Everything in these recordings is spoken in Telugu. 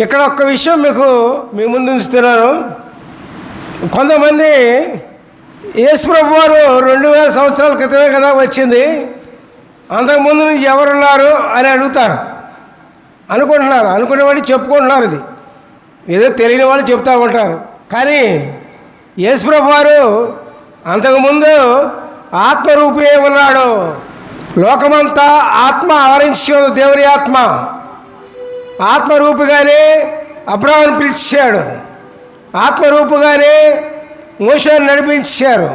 ఇక్కడ ఒక్క విషయం మీ ముందు ఉంచుతున్నాను. కొంతమంది యేసు ప్రభు వారు 2000 సంవత్సరాల క్రితమే కదా వచ్చింది, అంతకుముందు నుంచి ఎవరున్నారు అని అడుగుతారు, అనుకునేవాళ్ళు చెప్పుకుంటున్నారు. ఇది ఏదో తెలియని వాళ్ళు చెప్తూ ఉంటారు. కానీ యేసు ప్రభు వారు అంతకుముందు ఆత్మరూపే ఉన్నాడు. లోకమంతా ఆత్మ ఆవరించి ఉంది, దేవుని ఆత్మరూపుగానే అబ్రాహామును పిలిచాడు, ఆత్మరూపుగానే మోషేను నడిపించారు,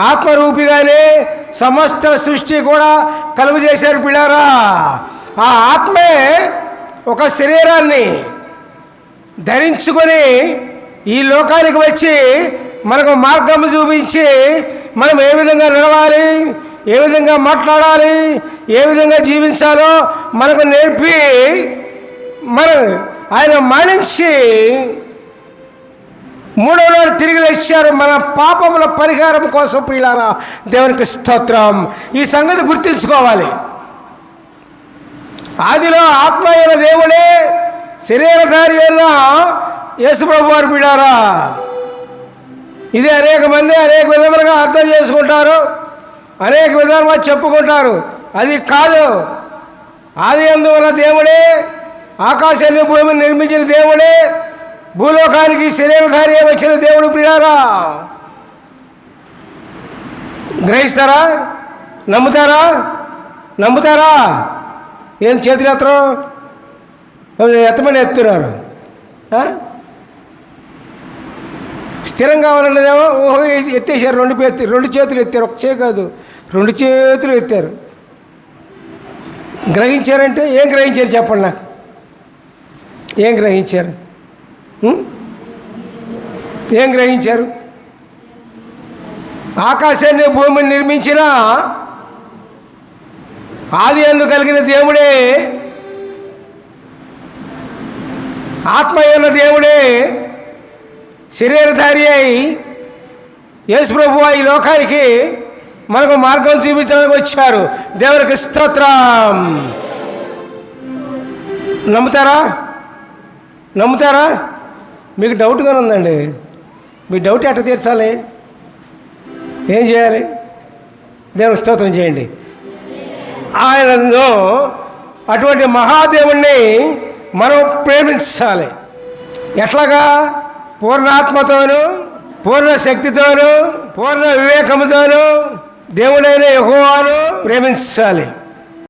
ఆత్మరూపిగానే సమస్త సృష్టి కూడా కలుగు చేశారు. పిల్లారా, ఆ ఆత్మే ఒక శరీరాన్ని ధరించుకొని ఈ లోకానికి వచ్చి మనకు మార్గం చూపించి మనం ఏ విధంగా నడవాలి, ఏ విధంగా మాట్లాడాలి, ఏ విధంగా జీవించాలో మనకు నేర్పి ఆయన మరణించి మూడవ నాడు తిరిగి లేచారు మన పాపముల పరిహారం కోసం. ప్రియులారా, దేవునికి స్తోత్రం. ఈ సంగతి గుర్తించుకోవాలి. ఆదిలో ఆత్మ అయిన దేవుడే శరీరధారి అయిన యేసుప్రభు వారు. ప్రియులారా, ఇది అనేక మంది అనేక విధములుగా అర్థం చేసుకుంటారు, అనేక విధాలుగా చెప్పుకుంటారు. అది కాదు. ఆది యందు ఉన్న దేవుడే, ఆకాశాన్ని భూమిని నిర్మించిన దేవుడే, భూలోకానికి శరీరధారి వచ్చిన దేవుడు. ప్రియులారా, గ్రహిస్తారా? నమ్ముతారా? ఏం చేతులు ఎత్తమని ఎత్తున్నారు. స్థిరం కావాలనేదేమో ఓహో ఎత్తేసారు, రెండు చేతులు ఎత్తారు. ఒక చేయి కాదు, 2 చేతులు ఎత్తారు. గ్రహించారంటే ఏం గ్రహించారు చెప్పండి నాకు? ఏం గ్రహించారు? ఆకాశాన్ని భూమిని నిర్మించిన ఆది యందు కలిగిన దేవుడే, ఆత్మ అయిన దేవుడే శరీరధారి అయి యేసు ప్రభువు ఈ లోకానికి మనకు మార్గం చూపించడానికి వచ్చారు. దేవునికి స్తోత్రం. నమ్ముతారా? మీకు డౌట్గానే ఉందండి. మీ డౌట్ ఎట్లా తీర్చాలి? ఏం చేయాలి? దేవునికి స్తోత్రం చేయండి. ఆయనను అటువంటి మహాదేవుణ్ణి మనం ప్రేమించాలి. ఎట్లాగా? పూర్ణ ఆత్మతోనూ, పూర్ణ శక్తితోనూ, పూర్ణ వివేకముతోనూ దేవుడైన యెహోవాను ప్రేమించాలి.